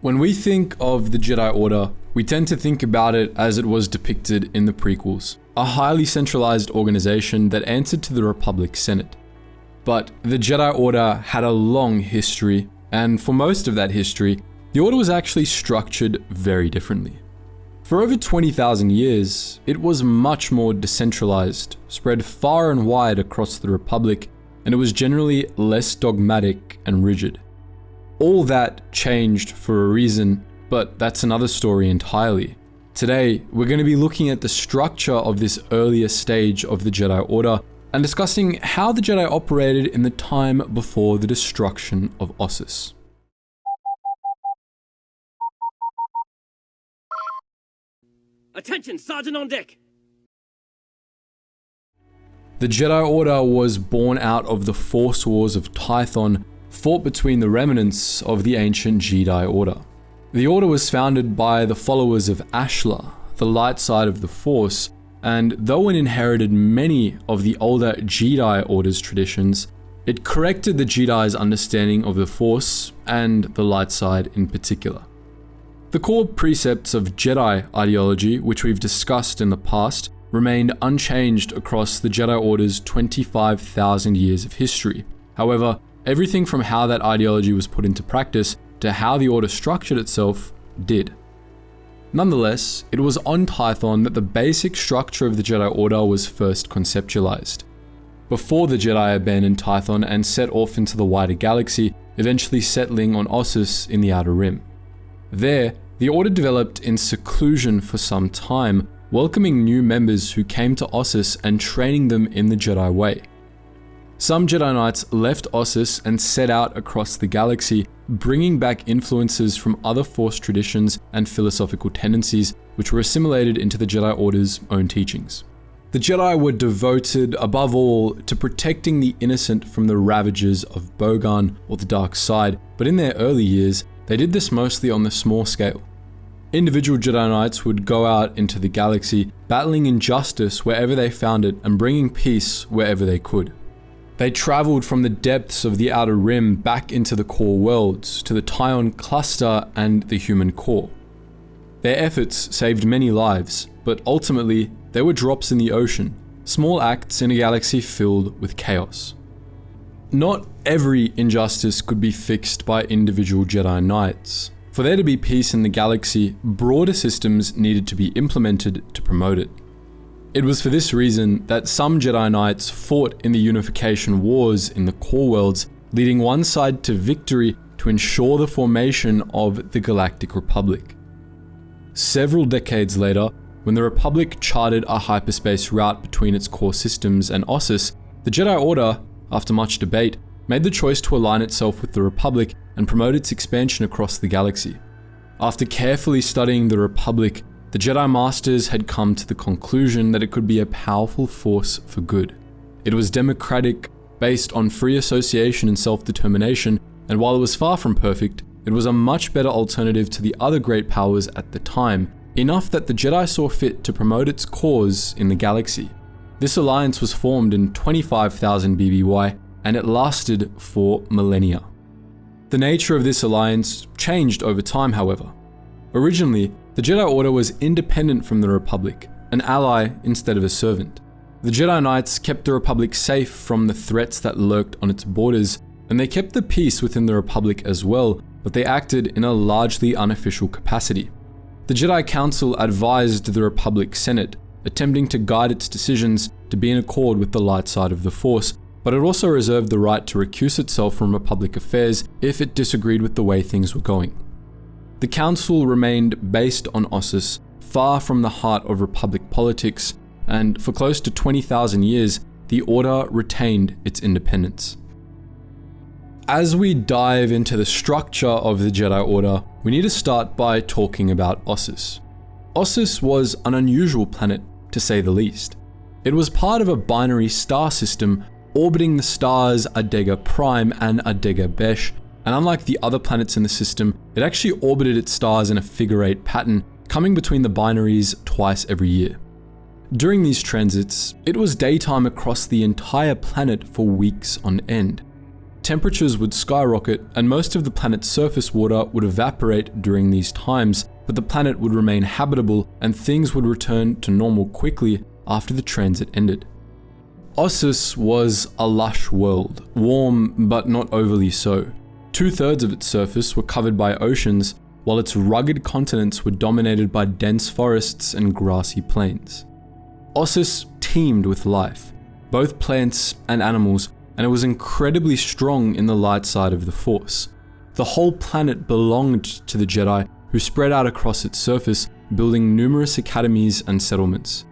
When we think of the Jedi Order, we tend to think about it as it was depicted in the prequels, a highly centralized organization that answered to the Republic Senate. But the Jedi Order had a long history, and for most of that history, the Order was actually structured very differently. For over 20,000 years, it was much more decentralized, spread far and wide across the Republic, and it was generally less dogmatic and rigid. All that changed for a reason, but that's another story entirely. Today, we're going to be looking at the structure of this earlier stage of the Jedi Order and discussing how the Jedi operated in the time before the destruction of Ossus. Attention, Sergeant on deck! The Jedi Order was born out of the Force Wars of Tython, fought between the remnants of the ancient Jedi Order. The Order was founded by the followers of Ashla, the light side of the Force, and though it inherited many of the older Jedi Order's traditions, it corrected the Jedi's understanding of the Force and the light side in particular. The core precepts of Jedi ideology, which we've discussed in the past, remained unchanged across the Jedi Order's 25,000 years of history. However, everything from how that ideology was put into practice to how the Order structured itself did. Nonetheless, it was on Tython that the basic structure of the Jedi Order was first conceptualized. Before the Jedi abandoned Tython and set off into the wider galaxy, eventually settling on Ossus in the Outer Rim. There, the Order developed in seclusion for some time, welcoming new members who came to Ossus and training them in the Jedi way. Some Jedi Knights left Ossus and set out across the galaxy, bringing back influences from other Force traditions and philosophical tendencies which were assimilated into the Jedi Order's own teachings. The Jedi were devoted, above all, to protecting the innocent from the ravages of Bogan or the dark side, but in their early years, they did this mostly on the small scale. Individual Jedi Knights would go out into the galaxy, battling injustice wherever they found it and bringing peace wherever they could. They traveled from the depths of the Outer Rim back into the core worlds, to the Tyon cluster and the human core. Their efforts saved many lives, but ultimately, they were drops in the ocean, small acts in a galaxy filled with chaos. Not every injustice could be fixed by individual Jedi Knights. For there to be peace in the galaxy, broader systems needed to be implemented to promote it. It was for this reason that some Jedi Knights fought in the unification wars in the core worlds, leading one side to victory to ensure the formation of the Galactic Republic. Several decades later, when the Republic charted a hyperspace route between its core systems and Ossus, the Jedi Order, after much debate, made the choice to align itself with the Republic and promote its expansion across the galaxy. After carefully studying the Republic, the Jedi Masters had come to the conclusion that it could be a powerful force for good. It was democratic, based on free association and self-determination, and while it was far from perfect, it was a much better alternative to the other great powers at the time, enough that the Jedi saw fit to promote its cause in the galaxy. This alliance was formed in 25,000 BBY, and it lasted for millennia. The nature of this alliance changed over time, however. Originally, the Jedi Order was independent from the Republic, an ally instead of a servant. The Jedi Knights kept the Republic safe from the threats that lurked on its borders, and they kept the peace within the Republic as well, but they acted in a largely unofficial capacity. The Jedi Council advised the Republic Senate, attempting to guide its decisions to be in accord with the light side of the Force, but it also reserved the right to recuse itself from Republic affairs if it disagreed with the way things were going. The Council remained based on Ossus, far from the heart of Republic politics, and for close to 20,000 years, the Order retained its independence. As we dive into the structure of the Jedi Order, we need to start by talking about Ossus. Ossus was an unusual planet, to say the least. It was part of a binary star system orbiting the stars Adega Prime and Adega Besh, and unlike the other planets in the system, it actually orbited its stars in a figure-8 pattern, coming between the binaries twice every year. During these transits, it was daytime across the entire planet for weeks on end. Temperatures would skyrocket, and most of the planet's surface water would evaporate during these times, but the planet would remain habitable and things would return to normal quickly after the transit ended. Ossus was a lush world, warm but not overly so. 2/3 of its surface were covered by oceans, while its rugged continents were dominated by dense forests and grassy plains. Ossus teemed with life, both plants and animals, and it was incredibly strong in the light side of the Force. The whole planet belonged to the Jedi, who spread out across its surface, building numerous academies and settlements.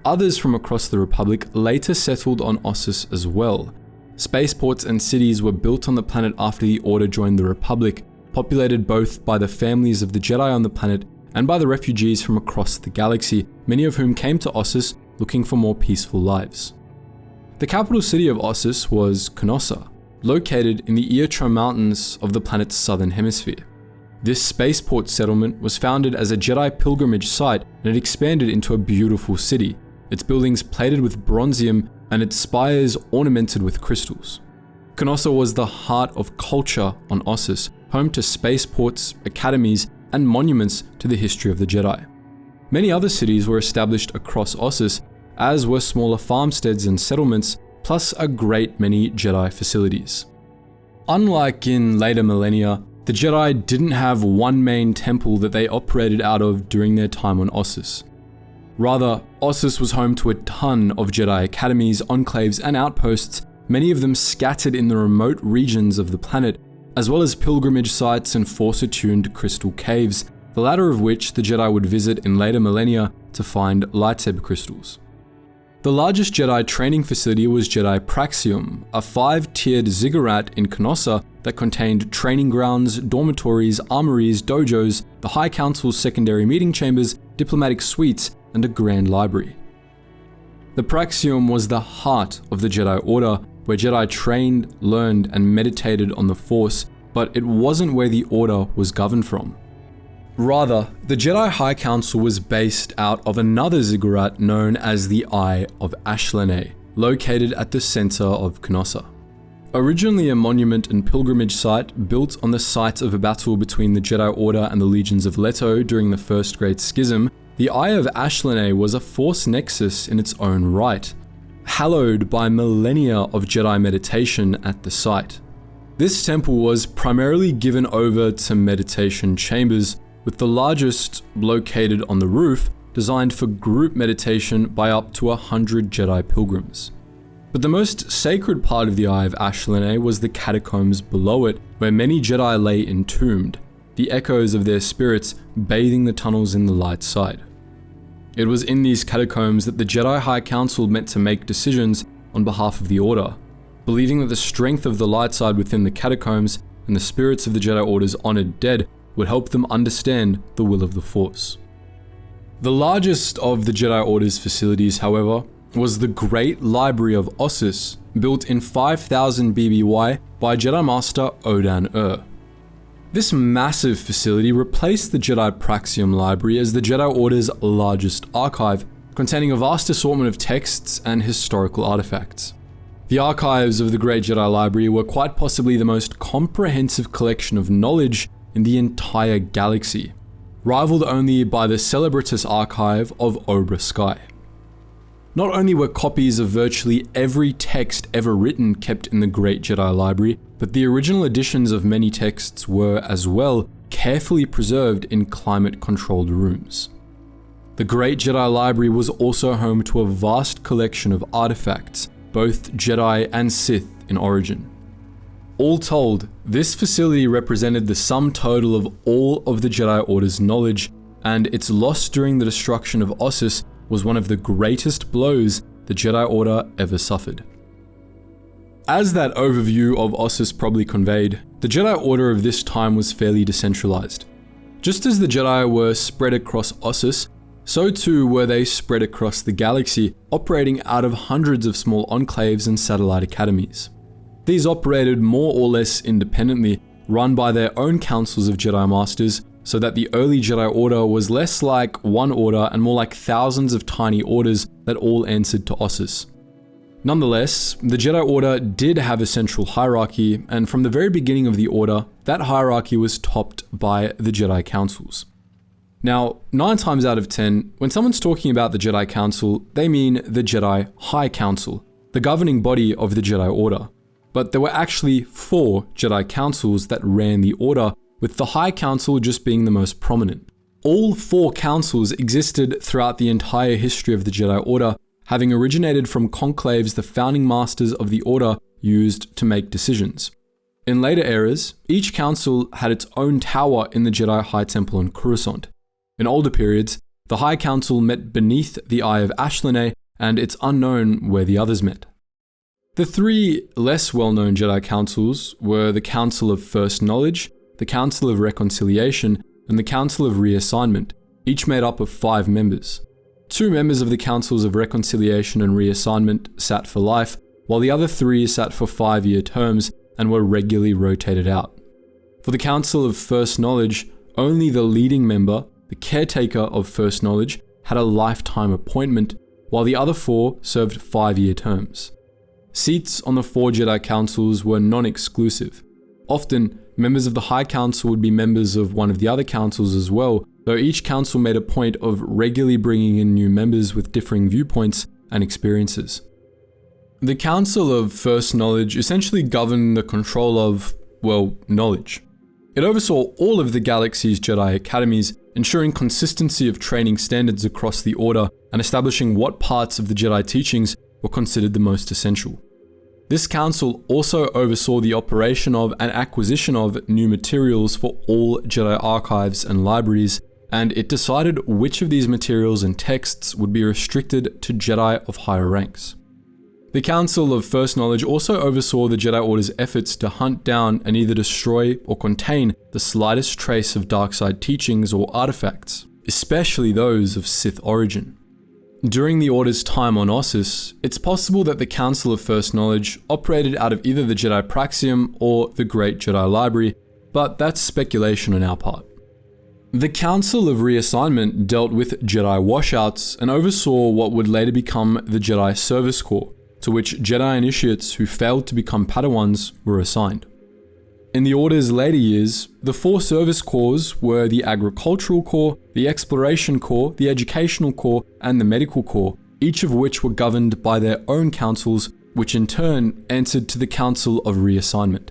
Others from across the Republic later settled on Ossus as well. Spaceports and cities were built on the planet after the Order joined the Republic, populated both by the families of the Jedi on the planet and by the refugees from across the galaxy, many of whom came to Ossus looking for more peaceful lives. The capital city of Ossus was Canossa, located in the Eotro Mountains of the planet's southern hemisphere. This spaceport settlement was founded as a Jedi pilgrimage site and it expanded into a beautiful city, its buildings plated with bronzium and its spires ornamented with crystals. Canossa was the heart of culture on Ossus, home to spaceports, academies, and monuments to the history of the Jedi. Many other cities were established across Ossus, as were smaller farmsteads and settlements, plus a great many Jedi facilities. Unlike in later millennia, the Jedi didn't have one main temple that they operated out of during their time on Ossus. Rather, Ossus was home to a ton of Jedi academies, enclaves, and outposts, many of them scattered in the remote regions of the planet, as well as pilgrimage sites and Force-attuned crystal caves, the latter of which the Jedi would visit in later millennia to find lightsaber crystals. The largest Jedi training facility was Jedi Praxium, a 5-tiered ziggurat in Canossa that contained training grounds, dormitories, armories, dojos, the High Council's secondary meeting chambers, diplomatic suites, and a grand library. The Praxium was the heart of the Jedi Order, where Jedi trained, learned, and meditated on the Force, but it wasn't where the Order was governed from. Rather, the Jedi High Council was based out of another ziggurat known as the Eye of Ashla, located at the center of Canossa. Originally a monument and pilgrimage site built on the site of a battle between the Jedi Order and the Legions of Leto during the First Great Schism, the Eye of Ashla was a Force nexus in its own right, hallowed by millennia of Jedi meditation at the site. This temple was primarily given over to meditation chambers, with the largest located on the roof, designed for group meditation by up to 100 Jedi pilgrims. But the most sacred part of the Eye of Ashla was the catacombs below it, where many Jedi lay entombed, the echoes of their spirits bathing the tunnels in the light side. It was in these catacombs that the Jedi High Council met to make decisions on behalf of the Order, believing that the strength of the light side within the catacombs and the spirits of the Jedi Order's honored dead would help them understand the will of the Force. The largest of the Jedi Order's facilities, however, was the Great Library of Ossus, built in 5000 BBY by Jedi Master Odan. This massive facility replaced the Jedi Praxium Library as the Jedi Order's largest archive, containing a vast assortment of texts and historical artifacts. The archives of the Great Jedi Library were quite possibly the most comprehensive collection of knowledge in the entire galaxy, rivaled only by the Celebritas Archive of Obra Sky. Not only were copies of virtually every text ever written kept in the Great Jedi Library, but the original editions of many texts were, as well, carefully preserved in climate-controlled rooms. The Great Jedi Library was also home to a vast collection of artifacts, both Jedi and Sith in origin. All told, this facility represented the sum total of all of the Jedi Order's knowledge, and its loss during the destruction of Ossus was one of the greatest blows the Jedi Order ever suffered. As that overview of Ossus probably conveyed, the Jedi Order of this time was fairly decentralized. Just as the Jedi were spread across Ossus, so too were they spread across the galaxy, operating out of hundreds of small enclaves and satellite academies. These operated more or less independently, run by their own councils of Jedi Masters, so that the early Jedi Order was less like one order and more like thousands of tiny orders that all answered to Ossus. Nonetheless, the Jedi Order did have a central hierarchy, and from the very beginning of the Order, that hierarchy was topped by the Jedi Councils. Now, 9 times out of 10, when someone's talking about the Jedi Council, they mean the Jedi High Council, the governing body of the Jedi Order. But there were actually 4 Jedi Councils that ran the Order, with the High Council just being the most prominent. All 4 councils existed throughout the entire history of the Jedi Order, having originated from conclaves the founding masters of the Order used to make decisions. In later eras, each council had its own tower in the Jedi High Temple on Coruscant. In older periods, the High Council met beneath the Eye of Ashla, and it's unknown where the others met. The 3 less well-known Jedi Councils were the Council of First Knowledge, the Council of Reconciliation, and the Council of Reassignment, each made up of 5 members. 2 members of the Councils of Reconciliation and Reassignment sat for life, while the other 3 sat for 5-year terms and were regularly rotated out. For the Council of First Knowledge, only the leading member, the caretaker of First Knowledge, had a lifetime appointment, while the other 4 served 5-year terms. Seats on the 4 Jedi Councils were non-exclusive. Often, members of the High Council would be members of one of the other councils as well, though each council made a point of regularly bringing in new members with differing viewpoints and experiences. The Council of First Knowledge essentially governed the control of, well, knowledge. It oversaw all of the galaxy's Jedi Academies, ensuring consistency of training standards across the Order and establishing what parts of the Jedi teachings were considered the most essential. This council also oversaw the operation of and acquisition of new materials for all Jedi archives and libraries, and it decided which of these materials and texts would be restricted to Jedi of higher ranks. The Council of First Knowledge also oversaw the Jedi Order's efforts to hunt down and either destroy or contain the slightest trace of dark side teachings or artifacts, especially those of Sith origin. During the Order's time on Ossus, it's possible that the Council of First Knowledge operated out of either the Jedi Praxium or the Great Jedi Library, but that's speculation on our part. The Council of Reassignment dealt with Jedi washouts and oversaw what would later become the Jedi Service Corps, to which Jedi initiates who failed to become Padawans were assigned. In the Order's later years, the 4 service corps were the Agricultural Corps, the Exploration Corps, the Educational Corps, and the Medical Corps, each of which were governed by their own councils, which in turn answered to the Council of Reassignment.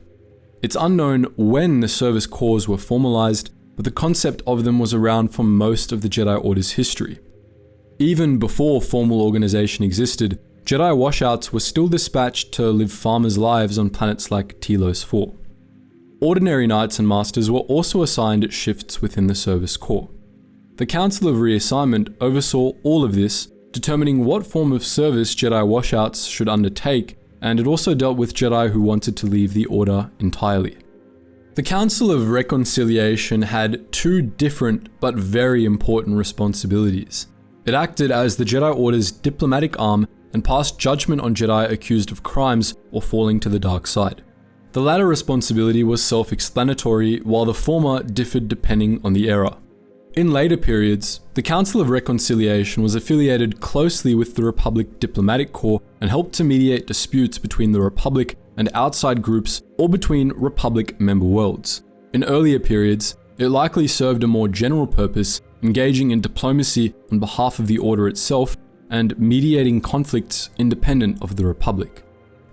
It's unknown when the service corps were formalized, but the concept of them was around for most of the Jedi Order's history. Even before formal organization existed, Jedi washouts were still dispatched to live farmers' lives on planets like Telos 4. Ordinary Knights and Masters were also assigned shifts within the Service Corps. The Council of Reassignment oversaw all of this, determining what form of service Jedi washouts should undertake, and it also dealt with Jedi who wanted to leave the Order entirely. The Council of Reconciliation had 2 different but very important responsibilities. It acted as the Jedi Order's diplomatic arm and passed judgment on Jedi accused of crimes or falling to the dark side. The latter responsibility was self-explanatory, while the former differed depending on the era. In later periods, the Council of Reconciliation was affiliated closely with the Republic Diplomatic Corps and helped to mediate disputes between the Republic and outside groups or between Republic member worlds. In earlier periods, it likely served a more general purpose, engaging in diplomacy on behalf of the Order itself and mediating conflicts independent of the Republic.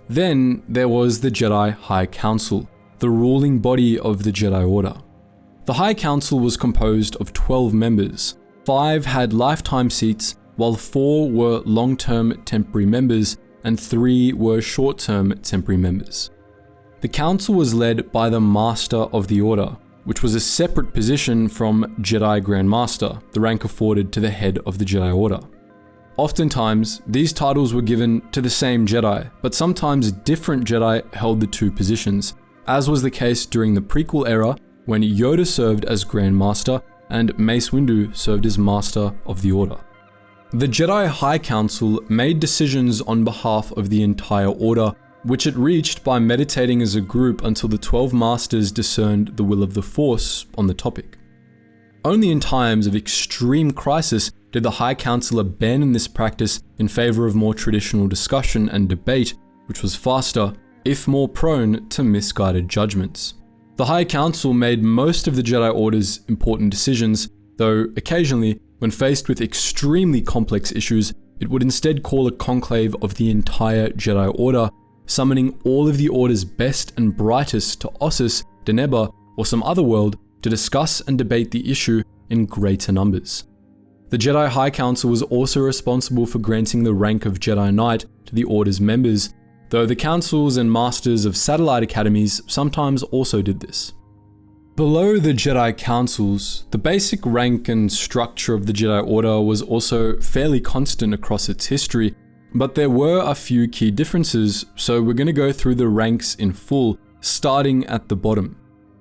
Then there was the Jedi High Council, the ruling body of the Jedi Order. The High Council was composed of 12 members. 5 had lifetime seats, while 4 were long-term temporary members and 3 were short-term temporary members. The council was led by the Master of the Order, which was a separate position from Jedi Grand Master, the rank afforded to the head of the Jedi Order. Oftentimes, these titles were given to the same Jedi, but sometimes different Jedi held the 2 positions, as was the case during the prequel era when Yoda served as Grand Master and Mace Windu served as Master of the Order. The Jedi High Council made decisions on behalf of the entire Order, which it reached by meditating as a group until the 12 Masters discerned the will of the Force on the topic. Only in times of extreme crisis did the High Council abandon this practice in favor of more traditional discussion and debate, which was faster, if more prone to misguided judgments. The High Council made most of the Jedi Order's important decisions, though occasionally, when faced with extremely complex issues, it would instead call a conclave of the entire Jedi Order, summoning all of the Order's best and brightest to Ossus, Deneba, or some other world to discuss and debate the issue in greater numbers. The Jedi High Council was also responsible for granting the rank of Jedi Knight to the Order's members, though the councils and masters of satellite academies sometimes also did this. Below the Jedi councils, the basic rank and structure of the Jedi Order was also fairly constant across its history, but there were a few key differences, so we're going to go through the ranks in full, starting at the bottom.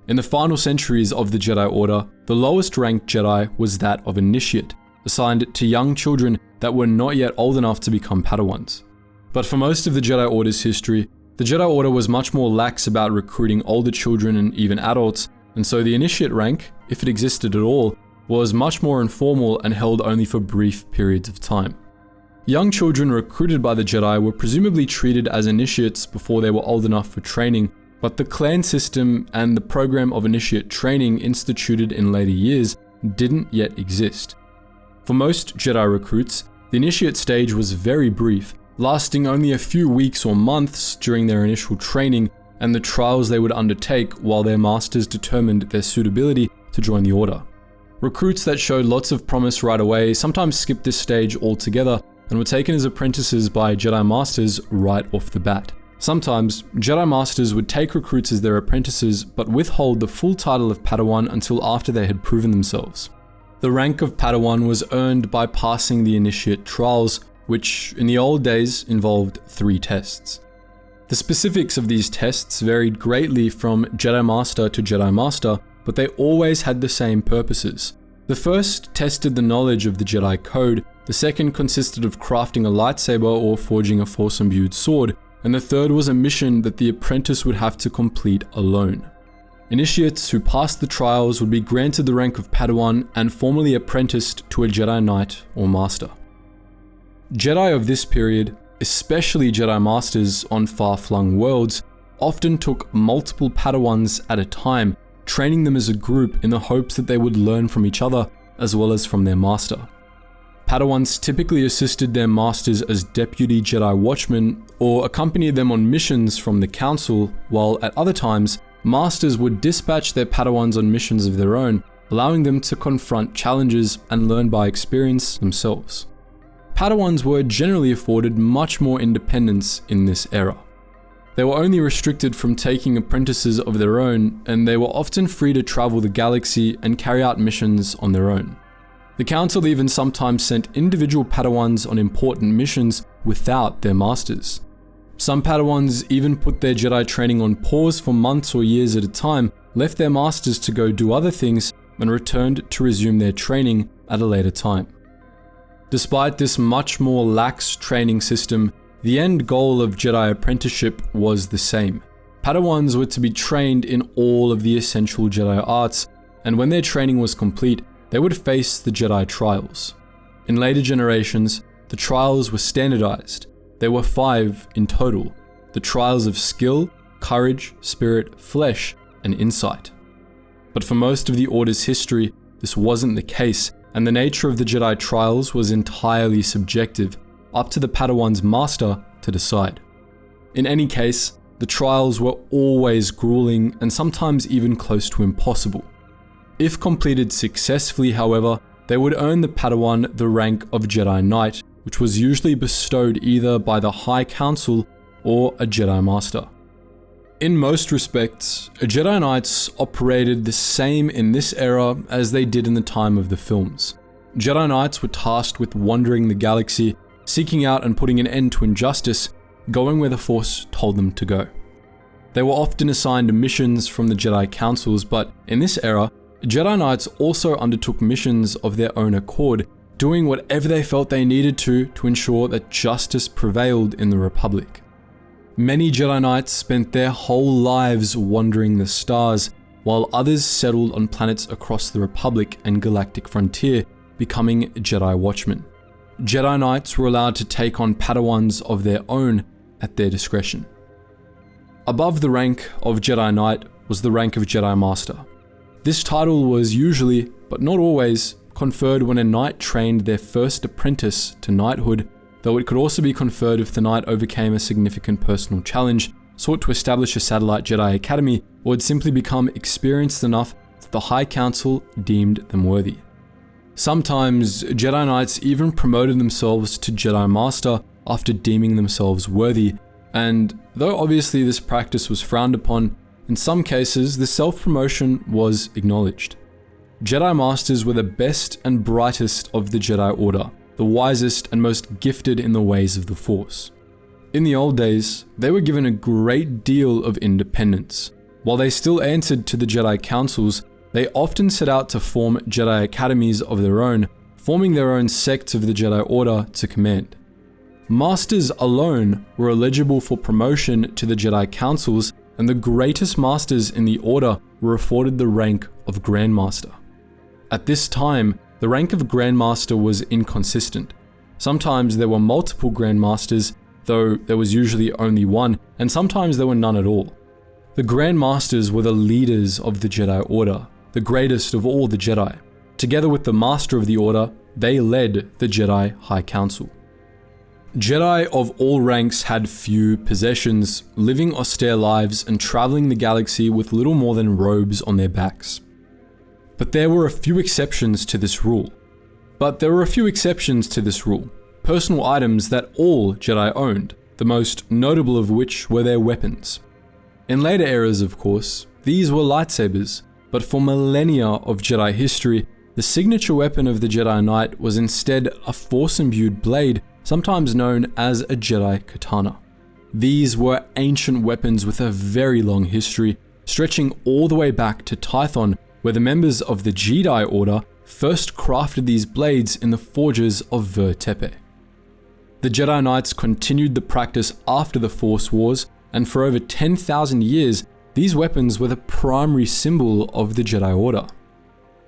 In the final centuries of the Jedi Order, the lowest ranked Jedi was that of Initiate, assigned to young children that were not yet old enough to become Padawans. But for most of the Jedi Order's history, the Jedi Order was much more lax about recruiting older children and even adults, and so the Initiate rank, if it existed at all, was much more informal and held only for brief periods of time. Young children recruited by the Jedi were presumably treated as initiates before they were old enough for training, but the clan system and the program of initiate training instituted in later years didn't yet exist. For most Jedi recruits, the initiate stage was very brief, lasting only a few weeks or months during their initial training and the trials they would undertake while their masters determined their suitability to join the Order. Recruits that showed lots of promise right away sometimes skipped this stage altogether and were taken as apprentices by Jedi Masters right off the bat. Sometimes, Jedi Masters would take recruits as their apprentices but withhold the full title of Padawan until after they had proven themselves. The rank of Padawan was earned by passing the Initiate Trials, which in the old days involved 3 tests. The specifics of these tests varied greatly from Jedi Master to Jedi Master, but they always had the same purposes. The first tested the knowledge of the Jedi Code, the second consisted of crafting a lightsaber or forging a Force-imbued sword, and the third was a mission that the apprentice would have to complete alone. Initiates who passed the trials would be granted the rank of Padawan and formally apprenticed to a Jedi Knight or Master. Jedi of this period, especially Jedi Masters on far-flung worlds, often took multiple Padawans at a time, training them as a group in the hopes that they would learn from each other as well as from their master. Padawans typically assisted their masters as deputy Jedi Watchmen or accompanied them on missions from the Council, while at other times, masters would dispatch their Padawans on missions of their own, allowing them to confront challenges and learn by experience themselves. Padawans were generally afforded much more independence in this era. They were only restricted from taking apprentices of their own, and they were often free to travel the galaxy and carry out missions on their own. The Council even sometimes sent individual Padawans on important missions without their masters. Some Padawans even put their Jedi training on pause for months or years at a time, left their masters to go do other things, and returned to resume their training at a later time. Despite this much more lax training system, the end goal of Jedi apprenticeship was the same. Padawans were to be trained in all of the essential Jedi arts, and when their training was complete, they would face the Jedi trials. In later generations, the trials were standardized. There were 5 in total: the trials of skill, courage, spirit, flesh, and insight. But for most of the Order's history, this wasn't the case, and the nature of the Jedi trials was entirely subjective, up to the Padawan's master to decide. In any case, the trials were always grueling and sometimes even close to impossible. If completed successfully, however, they would earn the Padawan the rank of Jedi Knight, which was usually bestowed either by the High Council or a Jedi Master. In most respects, Jedi Knights operated the same in this era as they did in the time of the films. Jedi Knights were tasked with wandering the galaxy, seeking out and putting an end to injustice, going where the Force told them to go. They were often assigned missions from the Jedi Councils, but in this era, Jedi Knights also undertook missions of their own accord, doing whatever they felt they needed to ensure that justice prevailed in the Republic. Many Jedi Knights spent their whole lives wandering the stars, while others settled on planets across the Republic and galactic frontier, becoming Jedi Watchmen. Jedi Knights were allowed to take on Padawans of their own at their discretion. Above the rank of Jedi Knight was the rank of Jedi Master. This title was usually, but not always, conferred when a knight trained their first apprentice to knighthood, though it could also be conferred if the knight overcame a significant personal challenge, sought to establish a satellite Jedi Academy, or had simply become experienced enough that the High Council deemed them worthy. Sometimes, Jedi Knights even promoted themselves to Jedi Master after deeming themselves worthy, and though obviously this practice was frowned upon, in some cases the self-promotion was acknowledged. Jedi Masters were the best and brightest of the Jedi Order, the wisest and most gifted in the ways of the Force. In the old days, they were given a great deal of independence. While they still answered to the Jedi Councils, they often set out to form Jedi Academies of their own, forming their own sect of the Jedi Order to command. Masters alone were eligible for promotion to the Jedi Councils, and the greatest masters in the Order were afforded the rank of Grand Master. At this time, the rank of Grand Master was inconsistent. Sometimes there were multiple Grand Masters, though there was usually only one, and sometimes there were none at all. The Grand Masters were the leaders of the Jedi Order, the greatest of all the Jedi. Together with the Master of the Order, they led the Jedi High Council. Jedi of all ranks had few possessions, living austere lives and traveling the galaxy with little more than robes on their backs. But there were a few exceptions to this rule. Personal items that all Jedi owned, the most notable of which were their weapons. In later eras, of course, these were lightsabers, but for millennia of Jedi history, the signature weapon of the Jedi Knight was instead a Force-imbued blade, sometimes known as a Jedi Katana. These were ancient weapons with a very long history, stretching all the way back to Tython, where the members of the Jedi Order first crafted these blades in the forges of Ver Tepe. The Jedi Knights continued the practice after the Force Wars, and for over 10,000 years, these weapons were the primary symbol of the Jedi Order.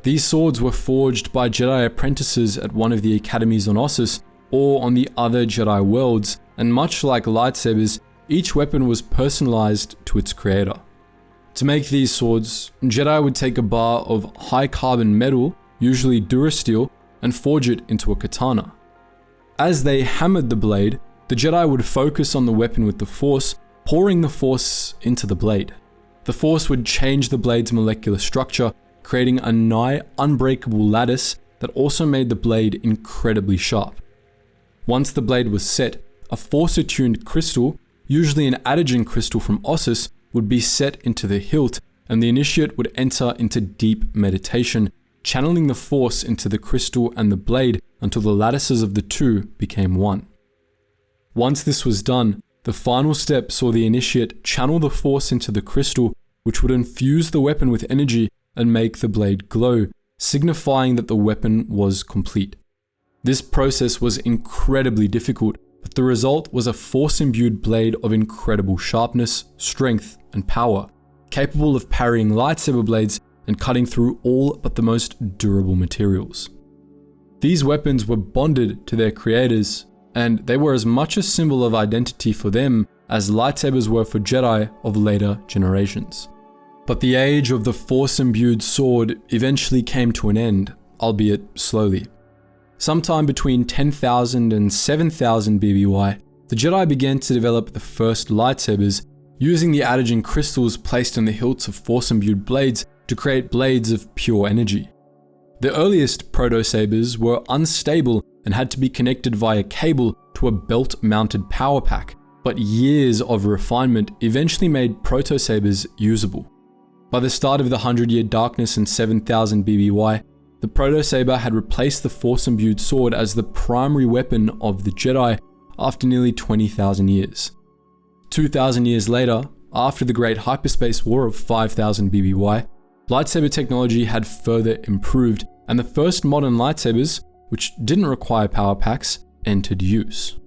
These swords were forged by Jedi apprentices at one of the Academies on Ossus or on the other Jedi worlds, and much like lightsabers, each weapon was personalized to its creator. To make these swords, Jedi would take a bar of high carbon metal, usually durasteel, and forge it into a katana. As they hammered the blade, the Jedi would focus on the weapon with the Force, pouring the Force into the blade. The Force would change the blade's molecular structure, creating a nigh unbreakable lattice that also made the blade incredibly sharp. Once the blade was set, a Force-attuned crystal, usually an Adagen crystal from Ossus, would be set into the hilt, and the initiate would enter into deep meditation, channeling the Force into the crystal and the blade until the lattices of the two became one. Once this was done, the final step saw the initiate channel the Force into the crystal, which would infuse the weapon with energy and make the blade glow, signifying that the weapon was complete. This process was incredibly difficult, but the result was a Force-imbued blade of incredible sharpness, strength, and power, capable of parrying lightsaber blades and cutting through all but the most durable materials. These weapons were bonded to their creators, and they were as much a symbol of identity for them as lightsabers were for Jedi of later generations. But the age of the Force-imbued sword eventually came to an end, albeit slowly. Sometime between 10,000 and 7,000 BBY, the Jedi began to develop the first lightsabers, using the Adagen crystals placed in the hilts of Force-imbued blades to create blades of pure energy. The earliest proto-sabers were unstable and had to be connected via cable to a belt-mounted power pack, but years of refinement eventually made proto-sabers usable. By the start of the 100-Year Darkness in 7,000 BBY, the proto-saber had replaced the Force-imbued sword as the primary weapon of the Jedi after nearly 20,000 years. 2,000 years later, after the Great Hyperspace War of 5,000 BBY, lightsaber technology had further improved, and the first modern lightsabers, which didn't require power packs, entered use.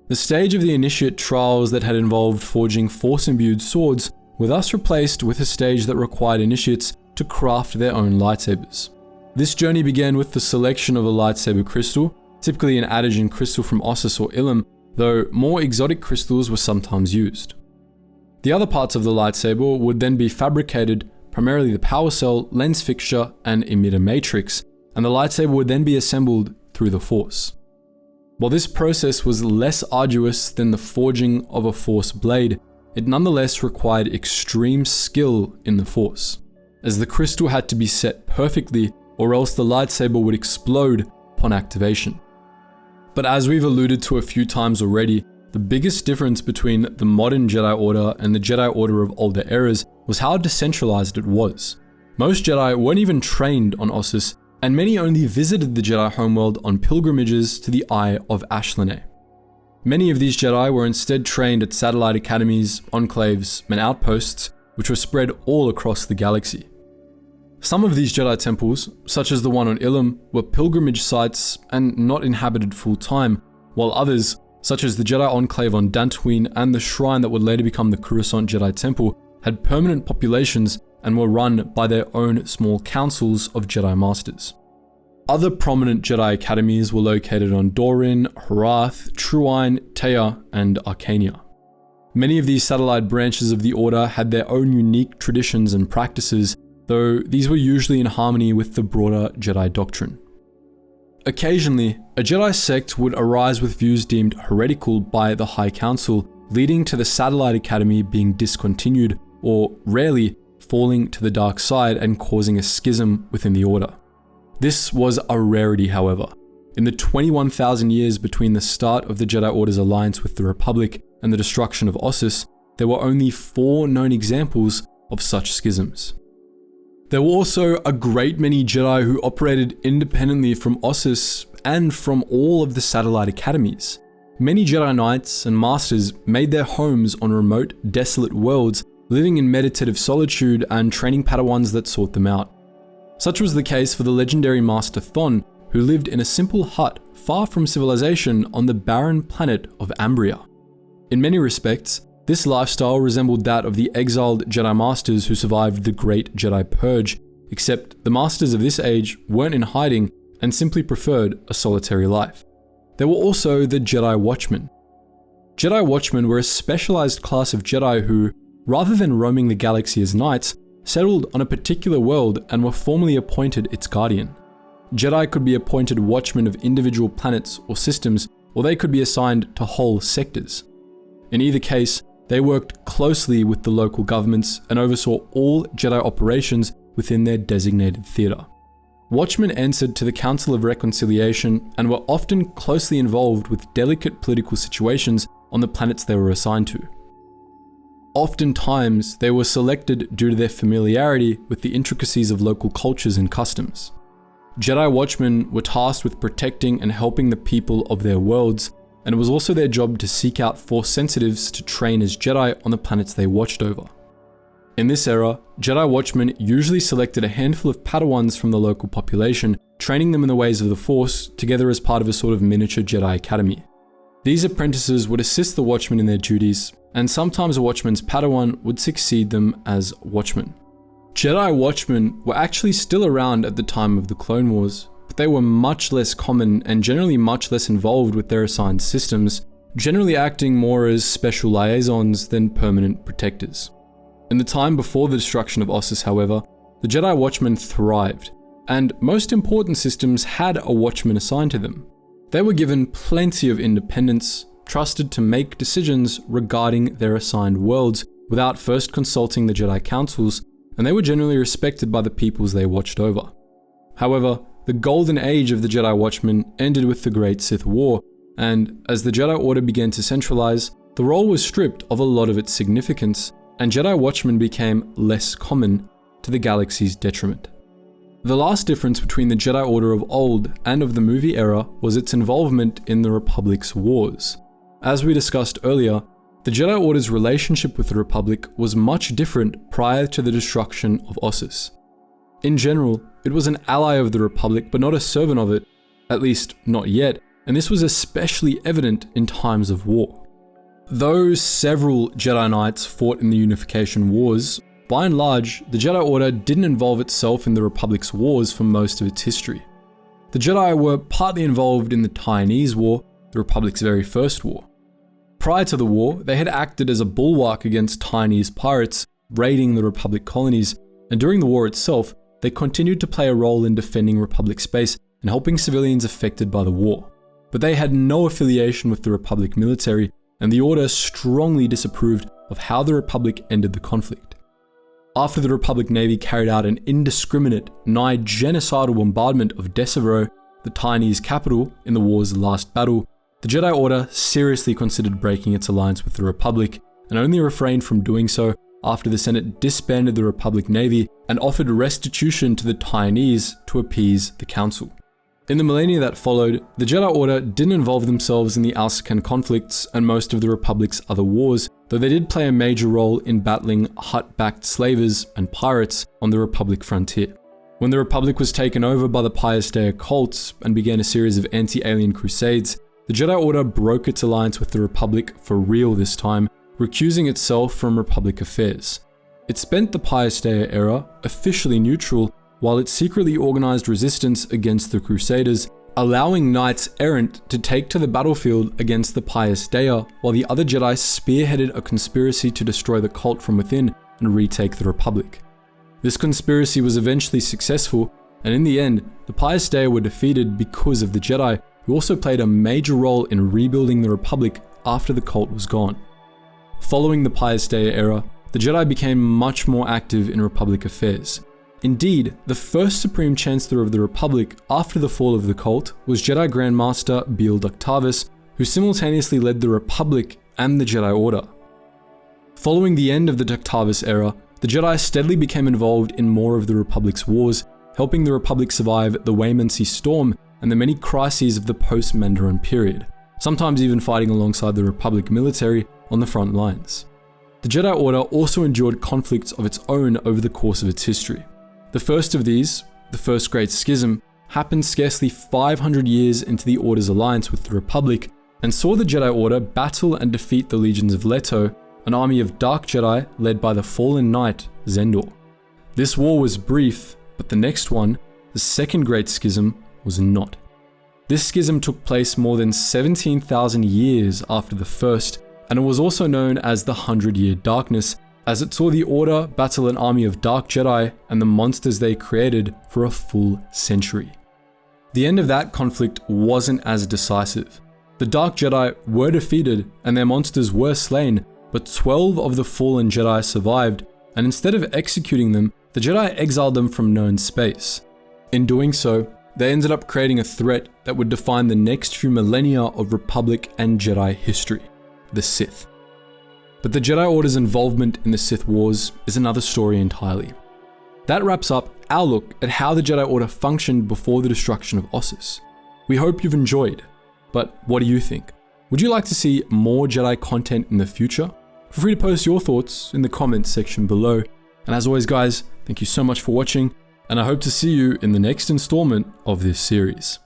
The stage of the initiate trials that had involved forging Force-imbued swords were thus replaced with a stage that required initiates to craft their own lightsabers. This journey began with the selection of a lightsaber crystal, typically an Adagen crystal from Ossus or Ilum, though more exotic crystals were sometimes used. The other parts of the lightsaber would then be fabricated, primarily the power cell, lens fixture, and emitter matrix, and the lightsaber would then be assembled through the Force. While this process was less arduous than the forging of a Force blade, it nonetheless required extreme skill in the Force, as the crystal had to be set perfectly or else the lightsaber would explode upon activation. But as we've alluded to a few times already, the biggest difference between the modern Jedi Order and the Jedi Order of older eras was how decentralized it was. Most Jedi weren't even trained on Ossus, and many only visited the Jedi homeworld on pilgrimages to the Eye of Ashla. Many of these Jedi were instead trained at satellite academies, enclaves, and outposts, which were spread all across the galaxy. Some of these Jedi temples, such as the one on Ilum, were pilgrimage sites and not inhabited full-time, while others, such as the Jedi Enclave on Dantooine and the shrine that would later become the Coruscant Jedi Temple, had permanent populations and were run by their own small councils of Jedi Masters. Other prominent Jedi Academies were located on Dorin, Harath, Truine, Teia, and Arcania. Many of these satellite branches of the Order had their own unique traditions and practices, though these were usually in harmony with the broader Jedi doctrine. Occasionally, a Jedi sect would arise with views deemed heretical by the High Council, leading to the Satellite Academy being discontinued, or rarely falling to the dark side and causing a schism within the Order. This was a rarity, however. In the 21,000 years between the start of the Jedi Order's alliance with the Republic and the destruction of Ossus, there were only 4 known examples of such schisms. There were also a great many Jedi who operated independently from Ossus and from all of the satellite academies. Many Jedi Knights and Masters made their homes on remote, desolate worlds, living in meditative solitude and training Padawans that sought them out. Such was the case for the legendary Master Thon, who lived in a simple hut far from civilization on the barren planet of Ambria. In many respects, this lifestyle resembled that of the exiled Jedi Masters who survived the Great Jedi Purge, except the Masters of this age weren't in hiding and simply preferred a solitary life. There were also the Jedi Watchmen. Jedi Watchmen were a specialized class of Jedi who, rather than roaming the galaxy as knights, settled on a particular world and were formally appointed its guardian. Jedi could be appointed watchmen of individual planets or systems, or they could be assigned to whole sectors. In either case, they worked closely with the local governments and oversaw all Jedi operations within their designated theater. Watchmen answered to the Council of Reconciliation and were often closely involved with delicate political situations on the planets they were assigned to. Oftentimes, they were selected due to their familiarity with the intricacies of local cultures and customs. Jedi Watchmen were tasked with protecting and helping the people of their worlds, and it was also their job to seek out Force sensitives to train as Jedi on the planets they watched over. In this era, Jedi Watchmen usually selected a handful of Padawans from the local population, training them in the ways of the Force, together as part of a sort of miniature Jedi Academy. These apprentices would assist the Watchmen in their duties, and sometimes a Watchman's Padawan would succeed them as Watchmen. Jedi Watchmen were actually still around at the time of the Clone Wars, but they were much less common and generally much less involved with their assigned systems, generally acting more as special liaisons than permanent protectors. In the time before the destruction of Ossus, however, the Jedi Watchmen thrived, and most important systems had a Watchman assigned to them. They were given plenty of independence, trusted to make decisions regarding their assigned worlds without first consulting the Jedi Councils, and they were generally respected by the peoples they watched over. However, the golden age of the Jedi Watchmen ended with the Great Sith War, and as the Jedi Order began to centralize, the role was stripped of a lot of its significance, and Jedi Watchmen became less common, to the galaxy's detriment. The last difference between the Jedi Order of old and of the movie era was its involvement in the Republic's wars. As we discussed earlier, the Jedi Order's relationship with the Republic was much different prior to the destruction of Ossus. In general, it was an ally of the Republic but not a servant of it, at least not yet, and this was especially evident in times of war. Though several Jedi Knights fought in the Unification Wars, by and large, the Jedi Order didn't involve itself in the Republic's wars for most of its history. The Jedi were partly involved in the Taiwanese War, the Republic's very first war. Prior to the war, they had acted as a bulwark against Taiwanese pirates raiding the Republic colonies, and during the war itself, they continued to play a role in defending Republic space and helping civilians affected by the war. But they had no affiliation with the Republic military, and the Order strongly disapproved of how the Republic ended the conflict. After the Republic Navy carried out an indiscriminate, nigh genocidal bombardment of Decevero, the Taiwanese capital, in the war's last battle, the Jedi Order seriously considered breaking its alliance with the Republic, and only refrained from doing so after the Senate disbanded the Republic Navy and offered restitution to the Taiwanese to appease the Council. In the millennia that followed, the Jedi Order didn't involve themselves in the Alsacan conflicts and most of the Republic's other wars, though they did play a major role in battling Hutt-backed slavers and pirates on the Republic frontier. When the Republic was taken over by the Pius Dei cults and began a series of anti-alien crusades, the Jedi Order broke its alliance with the Republic for real this time, recusing itself from Republic affairs. It spent the Pius Dei era officially neutral, while it secretly organized resistance against the Crusaders, allowing knights errant to take to the battlefield against the Pius Dei, while the other Jedi spearheaded a conspiracy to destroy the cult from within and retake the Republic. This conspiracy was eventually successful, and in the end, the Pius Dei were defeated because of the Jedi, who also played a major role in rebuilding the Republic after the cult was gone. Following the Pius Dei era, the Jedi became much more active in Republic affairs. Indeed, the first Supreme Chancellor of the Republic after the fall of the cult was Jedi Grandmaster Beal Ductavis, who simultaneously led the Republic and the Jedi Order. Following the end of the Ductavis era, the Jedi steadily became involved in more of the Republic's wars, helping the Republic survive the Waymancy Storm and the many crises of the post-Mandarin period, sometimes even fighting alongside the Republic military on the front lines. The Jedi Order also endured conflicts of its own over the course of its history. The first of these, the First Great Schism, happened scarcely 500 years into the Order's alliance with the Republic, and saw the Jedi Order battle and defeat the legions of Leto, an army of Dark Jedi led by the fallen knight Zendor. This war was brief, but the next one, the Second Great Schism, was not. This schism took place more than 17,000 years after the first, and it was also known as the 100-Year Darkness, as it saw the Order battle an army of Dark Jedi and the monsters they created for a full century. The end of that conflict wasn't as decisive. The Dark Jedi were defeated and their monsters were slain, but 12 of the fallen Jedi survived, and instead of executing them, the Jedi exiled them from known space. In doing so, they ended up creating a threat that would define the next few millennia of Republic and Jedi history: the Sith. But the Jedi Order's involvement in the Sith Wars is another story entirely. That wraps up our look at how the Jedi Order functioned before the destruction of Ossus. We hope you've enjoyed, but what do you think? Would you like to see more Jedi content in the future? Feel free to post your thoughts in the comments section below. And as always guys, thank you so much for watching, and I hope to see you in the next installment of this series.